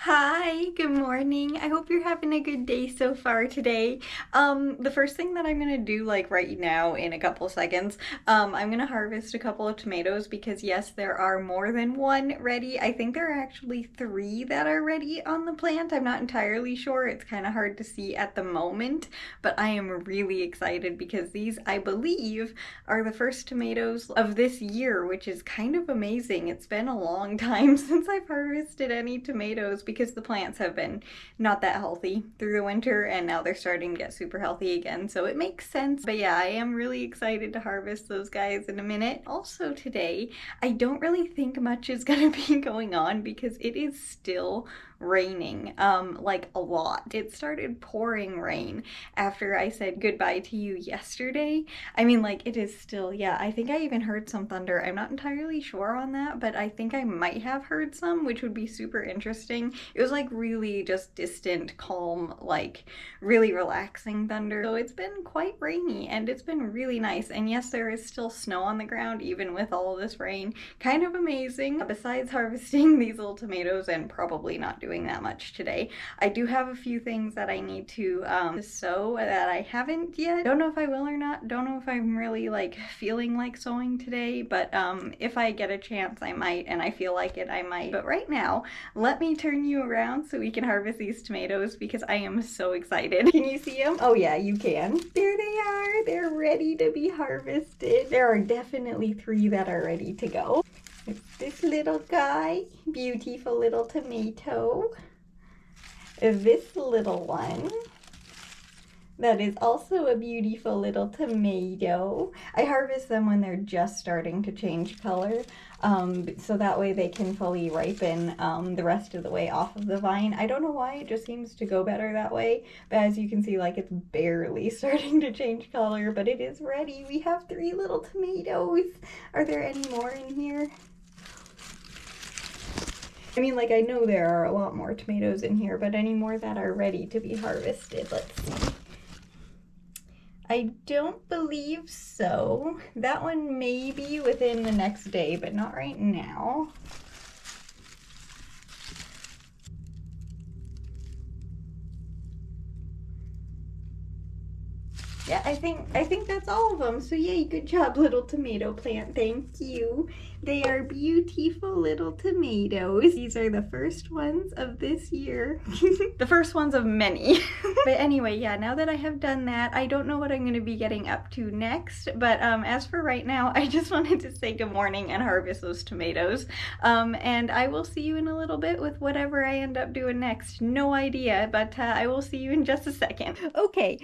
Hi, good morning. I hope you're having a good day so far today. The first thing that I'm gonna do like right now in a couple seconds, I'm gonna harvest a couple of tomatoes because yes, there are more than one ready. I think there are actually three that are ready on the plant. I'm not entirely sure. It's kind of hard to see at the moment, but I am really excited because these, I believe, are the first tomatoes of this year, which is kind of amazing. It's been a long time since I've harvested any tomatoes because the plants have been not that healthy through the winter and now they're starting to get super healthy again, so it makes sense. But yeah, I am really excited to harvest those guys in a minute. Also today, I don't really think much is gonna be going on because it is still raining, like a lot. It started pouring rain after I said goodbye to you yesterday. I mean, like, it is still, yeah, I think I even heard some thunder. I'm not entirely sure on that, but I think I might have heard some, which would be super interesting. It was like really just distant, calm, like really relaxing thunder. So it's been quite rainy and it's been really nice. And yes, there is still snow on the ground even with all of this rain. Kind of amazing. Besides harvesting these little tomatoes and probably not doing that much today, I do have a few things that I need to sew that I haven't yet. Don't know if I will or not. Don't know if I'm really like feeling like sewing today, but if I get a chance I might, and I feel like it I might. But right now, let me turn you around so we can harvest these tomatoes because I am so excited. Can you see them? Oh yeah, you can. There they are. They're ready to be harvested. There are definitely three that are ready to go. It's this little guy, beautiful little tomato. This little one, that is also a beautiful little tomato. I harvest them when they're just starting to change color, so that way they can fully ripen the rest of the way off of the vine. I don't know why, it just seems to go better that way, but as you can see, like, it's barely starting to change color, but it is ready. We have three little tomatoes. Are there any more in here? I mean, like, I know there are a lot more tomatoes in here, but any more that are ready to be harvested? Let's see. I don't believe so. That one may be within the next day, but not right now. Yeah, I think that's all of them. So yay, good job, little tomato plant. Thank you. They are beautiful little tomatoes. These are the first ones of this year. The first ones of many. But anyway, yeah, now that I have done that, I don't know what I'm going to be getting up to next. But as for right now, I just wanted to say good morning and harvest those tomatoes. And I will see you in a little bit with whatever I end up doing next. No idea, but I will see you in just a second. Okay,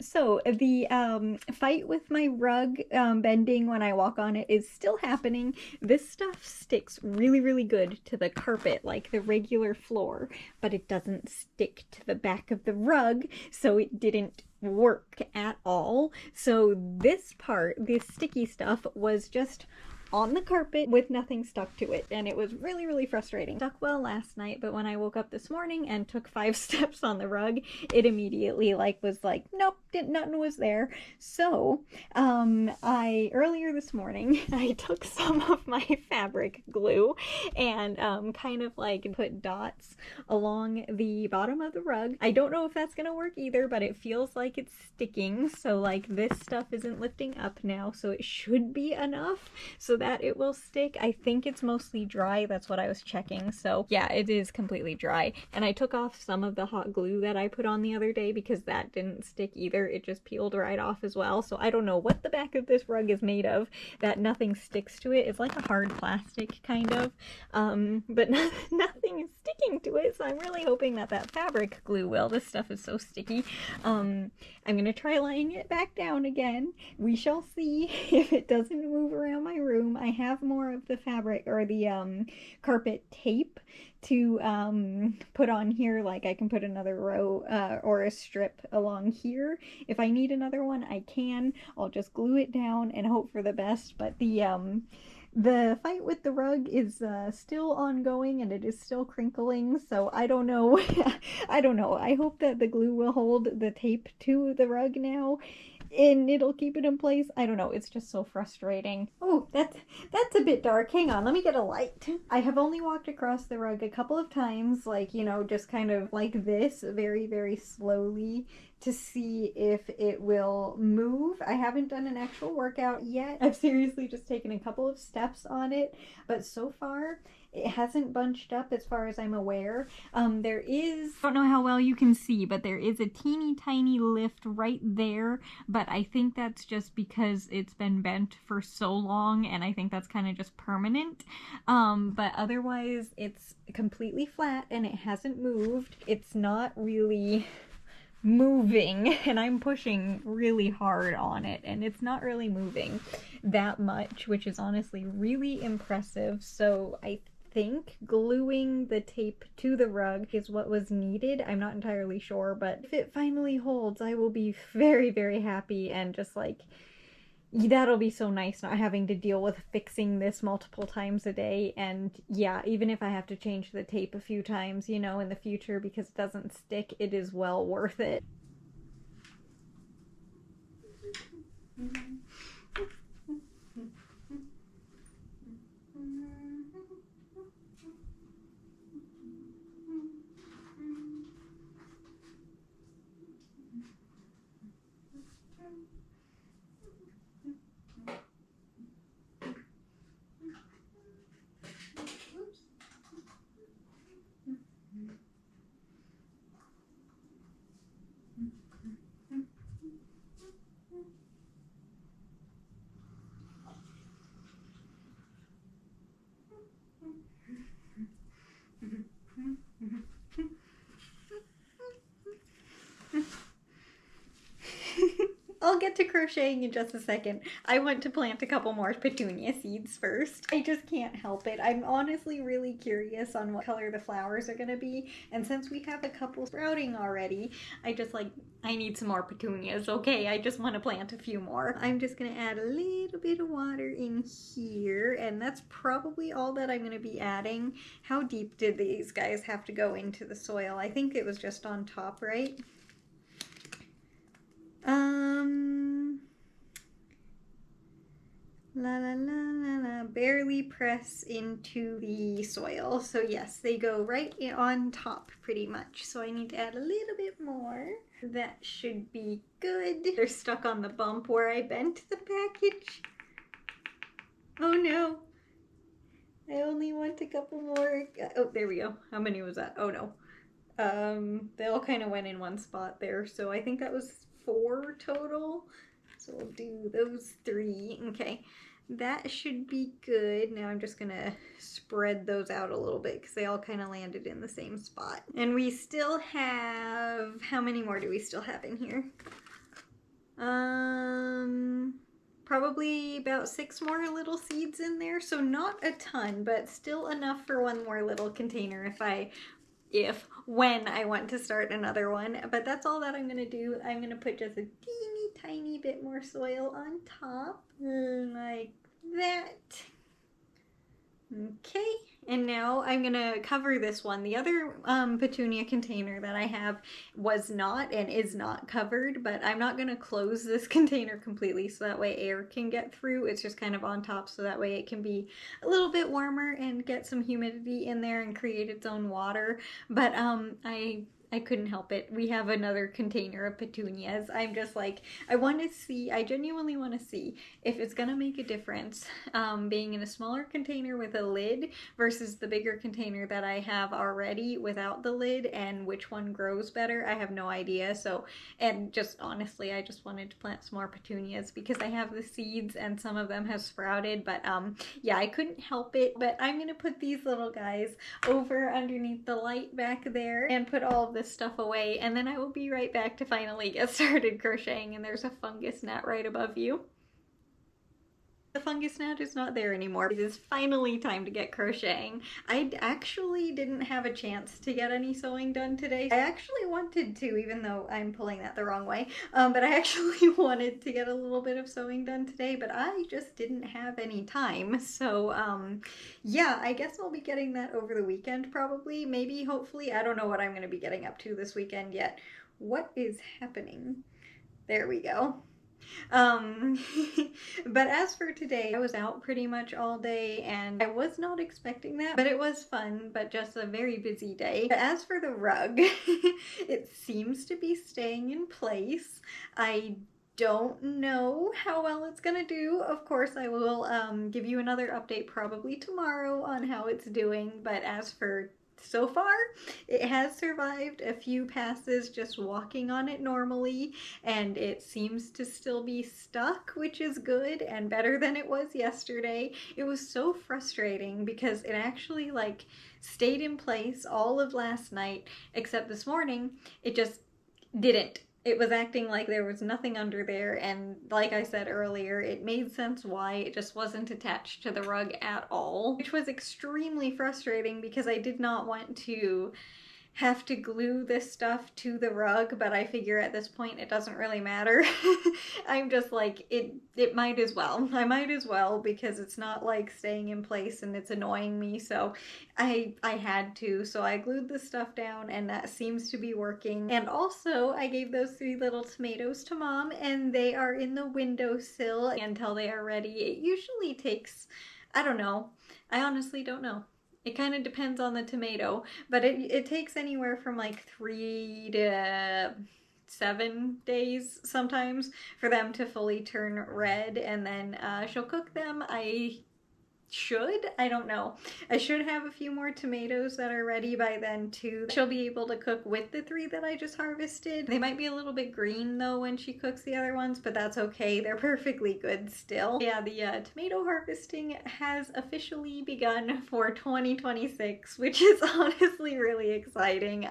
so the fight with my rug bending when I walk on it is still happening. This stuff sticks really, really good to the carpet, like the regular floor, but it doesn't stick to the back of the rug, so it didn't work at all. So this part, this sticky stuff, was just on the carpet with nothing stuck to it, and it was really, really frustrating. Stuck well last night, but when I woke up this morning and took 5 steps on the rug, it immediately was like, nope, nothing was there. So earlier this morning I took some of my fabric glue and kind of like put dots along the bottom of the rug. I don't know if that's gonna work either, but it feels like it's sticking, so like this stuff isn't lifting up now, so it should be enough so that it will stick. I think it's mostly dry. That's what I was checking. So yeah, it is completely dry. And I took off some of the hot glue that I put on the other day because that didn't stick either. It just peeled right off as well. So I don't know what the back of this rug is made of that nothing sticks to it. It's like a hard plastic kind of, but nothing is sticking to it. So I'm really hoping that that fabric glue will. This stuff is so sticky. I'm gonna try laying it back down again. We shall see if it doesn't move around my room. I have more of the fabric or the carpet tape to put on here. Like I can put another row or a strip along here. If I need another one, I can. I'll just glue it down and hope for the best. But the fight with the rug is still ongoing and it is still crinkling, so I don't know. I don't know. I hope that the glue will hold the tape to the rug now. and it'll keep it in place. I don't know, it's just so frustrating. Oh, that's a bit dark. Hang on, let me get a light. I have only walked across the rug a couple of times, like, you know, just kind of like this, very, very slowly to see if it will move. I haven't done an actual workout yet. I've seriously just taken a couple of steps on it, but so far it hasn't bunched up as far as I'm aware. There is, I don't know how well you can see, but there is a teeny tiny lift right there, but I think that's just because it's been bent for so long, and I think that's kind of just permanent. But otherwise it's completely flat and it hasn't moved. It's not really moving, and I'm pushing really hard on it, and it's not really moving that much, which is honestly really impressive. So I think gluing the tape to the rug is what was needed. I'm not entirely sure, but if it finally holds, I will be very, very happy, and just like, that'll be so nice not having to deal with fixing this multiple times a day. And yeah, even if I have to change the tape a few times, you know, in the future because it doesn't stick, it is well worth it. I'll get to crocheting in just a second. I want to plant a couple more petunia seeds first. I just can't help it. I'm honestly really curious on what color the flowers are gonna be, and since we have a couple sprouting already, I need some more petunias, okay? I just want to plant a few more. I'm just gonna add a little bit of water in here, and that's probably all that I'm gonna be adding. How deep did these guys have to go into the soil? I think it was just on top, right? La la la la la, barely press into the soil. So yes, they go right on top pretty much. So I need to add a little bit more. That should be good. They're stuck on the bump where I bent the package. Oh no. I only want a couple more. Oh, there we go. How many was that? Oh no. They all kind of went in one spot there. So I think that was 4 total. So we'll do those 3. Okay, that should be good. Now I'm just gonna spread those out a little bit because they all kind of landed in the same spot. And we still have, how many more do we still have in here? Probably about 6 more little seeds in there. So not a ton, but still enough for one more little container when I want to start another one. But that's all that I'm gonna do. I'm gonna put just a teeny tiny bit more soil on top, like that. Okay, and now I'm gonna cover this one. The other petunia container that I have was not and is not covered, but I'm not gonna close this container completely so that way air can get through. It's just kind of on top so that way it can be a little bit warmer and get some humidity in there and create its own water. But I couldn't help it. We have another container of petunias. I'm just like, I genuinely want to see if it's gonna make a difference being in a smaller container with a lid versus the bigger container that I have already without the lid, and which one grows better. I have no idea. So, and just honestly, I just wanted to plant some more petunias because I have the seeds and some of them have sprouted, but yeah, I couldn't help it. But I'm gonna put these little guys over underneath the light back there and put all of this stuff away, and then I will be right back to finally get started crocheting. And there's a fungus gnat right above you. The fungus gnat is not there anymore. It is finally time to get crocheting. I actually didn't have a chance to get any sewing done today. I actually wanted to, even though I'm pulling that the wrong way, but I actually wanted to get a little bit of sewing done today, but I just didn't have any time. So yeah, I guess I'll be getting that over the weekend probably, maybe, hopefully. I don't know what I'm going to be getting up to this weekend yet. What is happening? There we go. Um, but as for today, I was out pretty much all day and I was not expecting that, but it was fun, but just a very busy day. But as for the rug, it seems to be staying in place. I don't know how well it's gonna do. Of course, I will give you another update probably tomorrow on how it's doing, but as for so far, it has survived a few passes just walking on it normally, and it seems to still be stuck, which is good and better than it was yesterday. It was so frustrating because it actually like stayed in place all of last night, except this morning it just didn't. It was acting like there was nothing under there, and like I said earlier, it made sense why it just wasn't attached to the rug at all, which was extremely frustrating because I did not want to have to glue this stuff to the rug, but I figure at this point it doesn't really matter. I'm just like, it might as well. I might as well because it's not like staying in place and it's annoying me, so I had to. So I glued the stuff down and that seems to be working. And also I gave those 3 little tomatoes to Mom and they are in the windowsill until they are ready. It usually takes, I don't know. I honestly don't know. It kind of depends on the tomato, but it takes anywhere from like 3 to 7 days sometimes for them to fully turn red, and then she'll cook them. I don't know. I should have a few more tomatoes that are ready by then too. She'll be able to cook with the 3 that I just harvested. They might be a little bit green though when she cooks the other ones, but that's okay. They're perfectly good still. Yeah, the tomato harvesting has officially begun for 2026, which is honestly really exciting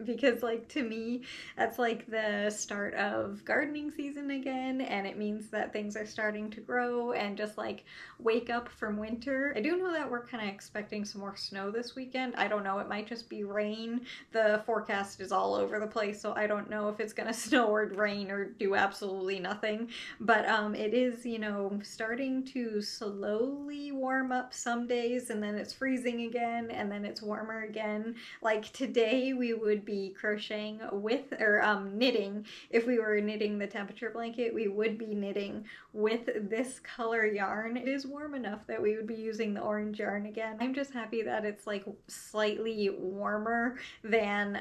because like to me, that's like the start of gardening season again, and it means that things are starting to grow and just like wake up from winter. I do know that we're kind of expecting some more snow this weekend. I don't know, it might just be rain. The forecast is all over the place, so I don't know if it's gonna snow or rain or do absolutely nothing. But it is, you know, starting to slowly warm up some days, and then it's freezing again, and then it's warmer again. Like today we would be crocheting with, or knitting. If we were knitting the temperature blanket, we would be knitting with this color yarn. It is warm enough that we would be using the orange yarn again. I'm just happy that it's like slightly warmer than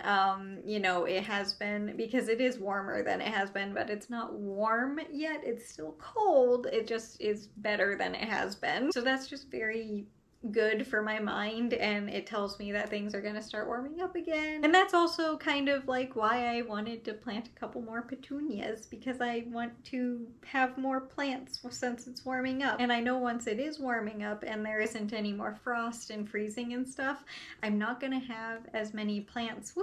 you know, it has been, because it is warmer than it has been, but it's not warm yet. It's still cold. It just is better than it has been. So that's just very good for my mind, and it tells me that things are gonna start warming up again. And that's also kind of like why I wanted to plant a couple more petunias, because I want to have more plants since it's warming up. And I know once it is warming up and there isn't any more frost and freezing and stuff, I'm not gonna have as many plants,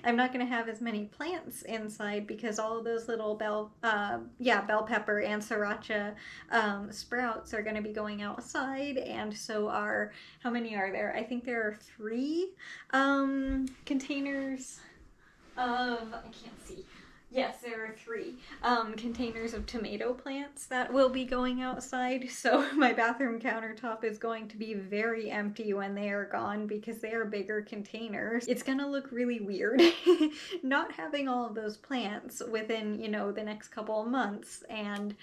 I'm not gonna have as many plants inside, because all of those little bell pepper and sriracha sprouts are gonna be going outside, and so are, how many are there? I think there are 3 containers of, I can't see. Yes, there are 3 containers of tomato plants that will be going outside. So my bathroom countertop is going to be very empty when they are gone, because they are bigger containers. It's gonna look really weird not having all of those plants within, you know, the next couple of months, and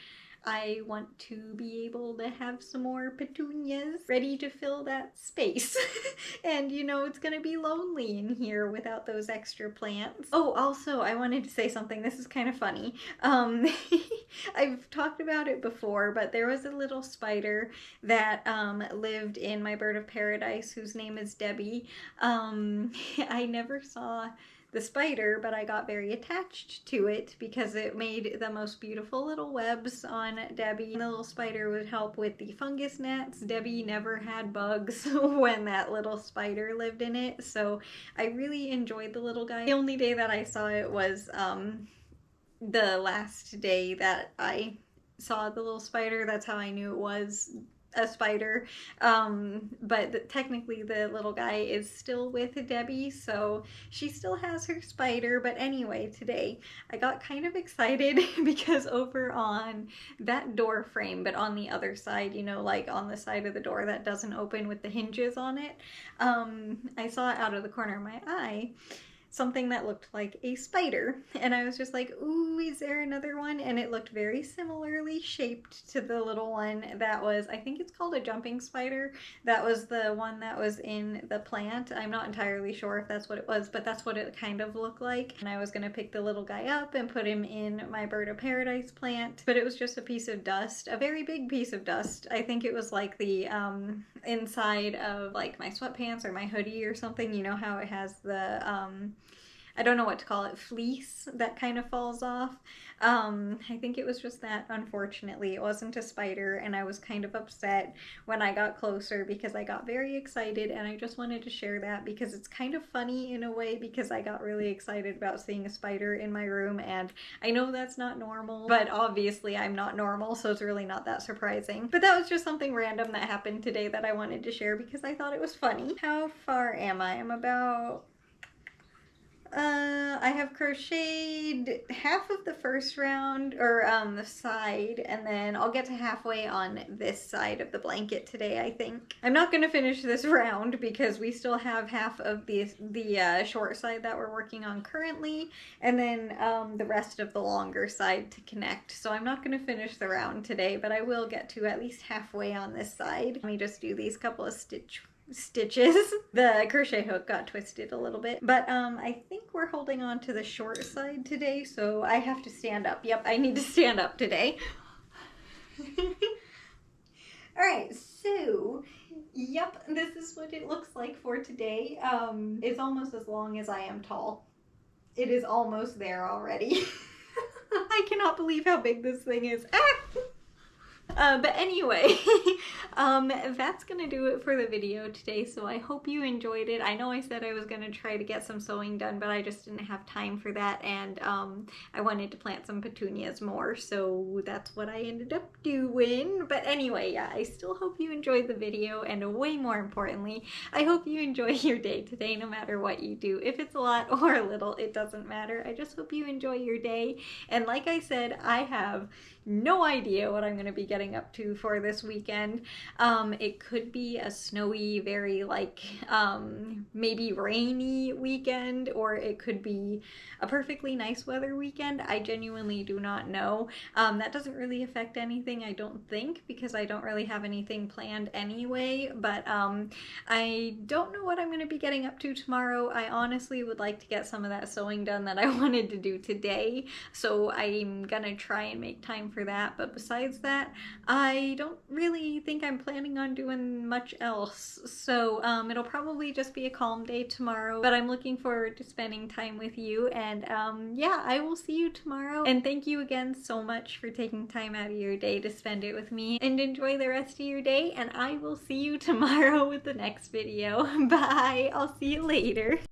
I want to be able to have some more petunias ready to fill that space. And you know, it's gonna be lonely in here without those extra plants. Oh, also, I wanted to say something. This is kind of funny. I've talked about it before, but there was a little spider that lived in my bird of paradise whose name is Debbie. I never saw the spider, but I got very attached to it because it made the most beautiful little webs on Debbie. And the little spider would help with the fungus gnats. Debbie never had bugs when that little spider lived in it, so I really enjoyed the little guy. The only day that I saw it was the last day that I saw the little spider. That's how I knew it was a spider, but technically the little guy is still with Debbie, so she still has her spider. But anyway, today I got kind of excited because over on that door frame, but on the other side, you know, like on the side of the door that doesn't open with the hinges on it, I saw it out of the corner of my eye. something that looked like a spider. And I was just like, ooh, is there another one? And it looked very similarly shaped to the little one that was, I think it's called a jumping spider. That was the one that was in the plant. I'm not entirely sure if that's what it was, but that's what it kind of looked like. And I was gonna pick the little guy up and put him in my bird of paradise plant, but it was just a piece of dust, a very big piece of dust. I think it was like the inside of like my sweatpants or my hoodie or something. You know how it has the I don't know what to call it, fleece that kind of falls off. I think it was just that, unfortunately. It wasn't a spider, and I was kind of upset when I got closer because I got very excited, and I just wanted to share that because it's kind of funny in a way because I got really excited about seeing a spider in my room, and I know that's not normal, but obviously I'm not normal, so it's really not that surprising. But that was just something random that happened today that I wanted to share because I thought it was funny. How far am I? I'm about... I have crocheted half of the first round, or the side, and then I'll get to halfway on this side of the blanket today, I think. I'm not going to finish this round because we still have half of the short side that we're working on currently, and then the rest of the longer side to connect. So I'm not going to finish the round today, but I will get to at least halfway on this side. Let me just do these couple of stitches. The crochet hook got twisted a little bit, but I think we're holding on to the short side today, so I have to stand up. Yep, I need to stand up today. Alright, so yep, this is what it looks like for today. It's almost as long as I am tall. It is almost there already. I cannot believe how big this thing is. Ah! But anyway, that's gonna do it for the video today, so I hope you enjoyed it. I know I said I was gonna try to get some sewing done, but I just didn't have time for that, and I wanted to plant some petunias more, so that's what I ended up doing. But anyway, yeah, I still hope you enjoyed the video, and way more importantly, I hope you enjoy your day today, no matter what you do. If it's a lot or a little, it doesn't matter. I just hope you enjoy your day, and like I said, I have no idea what I'm going to be getting up to for this weekend. It could be a snowy, very like maybe rainy weekend, or it could be a perfectly nice weather weekend. I genuinely do not know. That doesn't really affect anything, I don't think, because I don't really have anything planned anyway, but I don't know what I'm going to be getting up to tomorrow. I honestly would like to get some of that sewing done that I wanted to do today, so I'm gonna try and make time for that, but besides that, I don't really think I'm planning on doing much else, so it'll probably just be a calm day tomorrow, but I'm looking forward to spending time with you, and yeah, I will see you tomorrow, and thank you again so much for taking time out of your day to spend it with me, and enjoy the rest of your day, and I will see you tomorrow with the next video. Bye! I'll see you later.